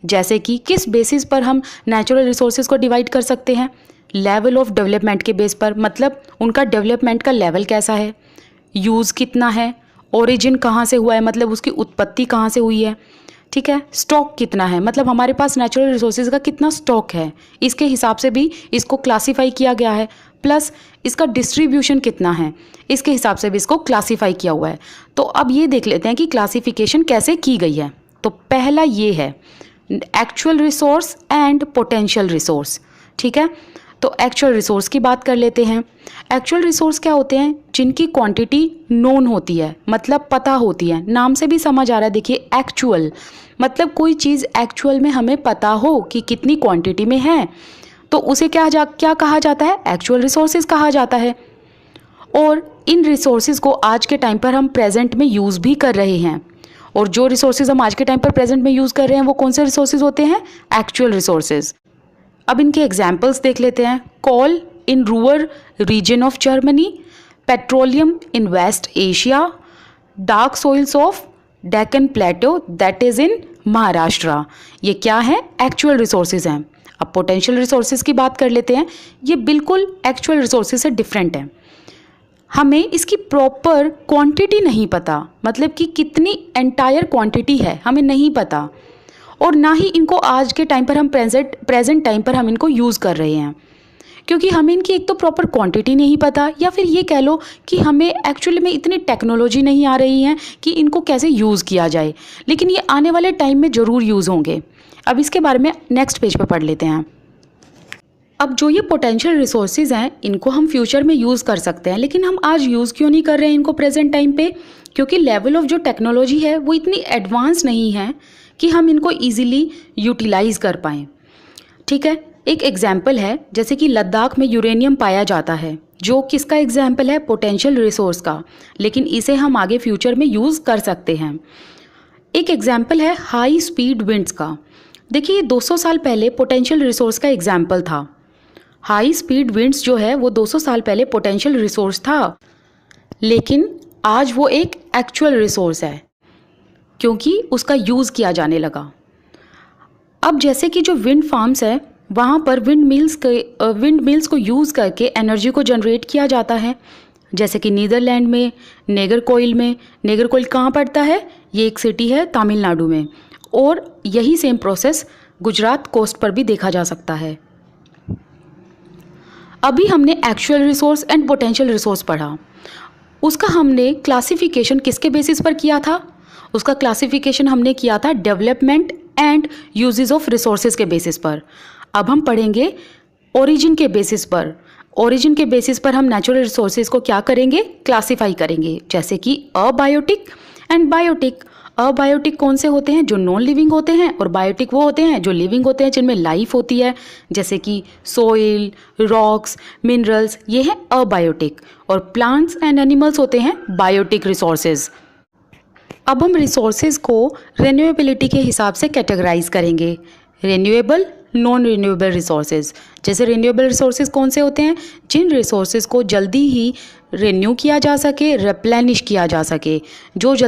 जैसे कि किस बेसिस पर हम नेचुरल रिसोर्सेज को डिवाइड कर सकते हैं? लेवल ऑफ डेवलपमेंट के बेस पर, मतलब उनका डेवलपमेंट का लेवल कैसा है, यूज़ कितना है, ओरिजिन कहाँ से हुआ है, मतलब उसकी उत्पत्ति कहाँ से हुई है, ठीक है, स्टॉक कितना है, मतलब हमारे पास नेचुरल रिसोर्सेज का कितना स्टॉक है, इसके हिसाब से भी इसको क्लासीफाई किया गया है। प्लस इसका डिस्ट्रीब्यूशन कितना है, इसके हिसाब से भी इसको क्लासीफाई किया हुआ है। तो अब ये देख लेते हैं कि क्लासिफिकेशन कैसे की गई है। तो पहला ये है actual resource and potential resource, ठीक है। तो एक्चुअल रिसोर्स की बात कर लेते हैं। एक्चुअल रिसोर्स क्या होते हैं? जिनकी क्वांटिटी नोन होती है, मतलब पता होती है। नाम से भी समझ आ रहा है, देखिए एक्चुअल मतलब कोई चीज़ एक्चुअल में हमें पता हो कि कितनी क्वांटिटी में है, तो उसे क्या कहा जाता है? एक्चुअल रिसोर्सेज कहा जाता है। और इन रिसोर्सेज को आज के टाइम पर हम प्रेजेंट में यूज़ भी कर रहे हैं। और जो रिसोर्सेज हम आज के टाइम पर प्रेजेंट में यूज़ कर रहे हैं वो कौन से रिसोर्सेज होते हैं? Actual resources. अब इनके एग्जाम्पल्स देख लेते हैं। Coal in rural region of Germany, petroleum in West Asia, dark soils of Deccan plateau that is in Maharashtra. ये क्या है? एक्चुअल रिसोर्सेज हैं। अब पोटेंशियल रिसोर्सेज की बात कर लेते हैं। ये बिल्कुल एक्चुअल रिसोर्सेज से डिफरेंट है। हमें इसकी प्रॉपर क्वांटिटी नहीं पता, मतलब कि कितनी एंटायर क्वांटिटी है हमें नहीं पता, और ना ही इनको आज के टाइम पर हम प्रेजेंट टाइम पर हम इनको यूज़ कर रहे हैं, क्योंकि हमें इनकी एक तो प्रॉपर क्वांटिटी नहीं पता, या फिर ये कह लो कि हमें एक्चुअली में इतनी टेक्नोलॉजी नहीं आ रही है कि इनको कैसे यूज़ किया जाए। लेकिन ये आने वाले टाइम में ज़रूर यूज़ होंगे। अब इसके बारे में नेक्स्ट पेज पर पढ़ लेते हैं। अब जो ये पोटेंशियल रिसोर्सेज हैं इनको हम फ्यूचर में यूज़ कर सकते हैं, लेकिन हम आज यूज़ क्यों नहीं कर रहे हैं इनको प्रेजेंट टाइम पे? क्योंकि लेवल ऑफ जो टेक्नोलॉजी है वो इतनी एडवांस नहीं है कि हम इनको ईजिली यूटिलाइज़ कर पाएँ, ठीक है। एक एग्जाम्पल है, जैसे कि लद्दाख में यूरेनियम पाया जाता है, जो किसका एग्जाम्पल है? पोटेंशियल रिसोर्स का, लेकिन इसे हम आगे फ्यूचर में यूज़ कर सकते हैं। एक एग्जाम्पल है हाई स्पीड विंड्स का। देखिए 200 साल पहले पोटेंशियल रिसोर्स का एग्जाम्पल था। हाई स्पीड विंड्स जो है वो 200 साल पहले पोटेंशियल रिसोर्स था, लेकिन आज वो एक एक्चुअल रिसोर्स है क्योंकि उसका यूज़ किया जाने लगा। अब जैसे कि जो विंड फार्म्स है वहाँ पर विंड मिल्स को यूज़ करके एनर्जी को जनरेट किया जाता है, जैसे कि नीदरलैंड में नेगरकोइल में। नेगरकोइल कहाँ पड़ता है? ये एक सिटी है तमिलनाडु में, और यही सेम प्रोसेस गुजरात कोस्ट पर भी देखा जा सकता है। अभी हमने actual resource and potential resource पढ़ा, उसका हमने क्लासिफिकेशन किसके बेसिस पर किया था? उसका क्लासिफिकेशन हमने किया था development and uses of resources के बेसिस पर। अब हम पढ़ेंगे ओरिजिन के बेसिस पर। ओरिजिन के बेसिस पर हम नेचुरल रिसोर्सेज को क्या करेंगे? क्लासिफाई करेंगे, जैसे कि अबायोटिक एंड बायोटिक। अबायोटिक कौन से होते हैं? जो नॉन लिविंग होते हैं, और बायोटिक वो होते हैं जो लिविंग होते हैं, जिनमें लाइफ होती है, जैसे कि सोइल, रॉक्स, मिनरल्स, ये हैं अबायोटिक। और प्लांट्स एंड एनिमल्स होते हैं बायोटिक रिसोर्सेज। अब हम रिसोर्सेज को रेन्यूएबिलिटी के हिसाब से कैटेगराइज करेंगे, रेन्यूएबल, नॉन रिन्यूएबल रिसोर्सेज। जैसे रिन्यूएबल रिसोर्सेज कौन से होते हैं? जिन रिसोर्सेज को जल्दी ही रिन्यू किया जा सके, रिप्लेनिश किया जा सके, जो जल्दी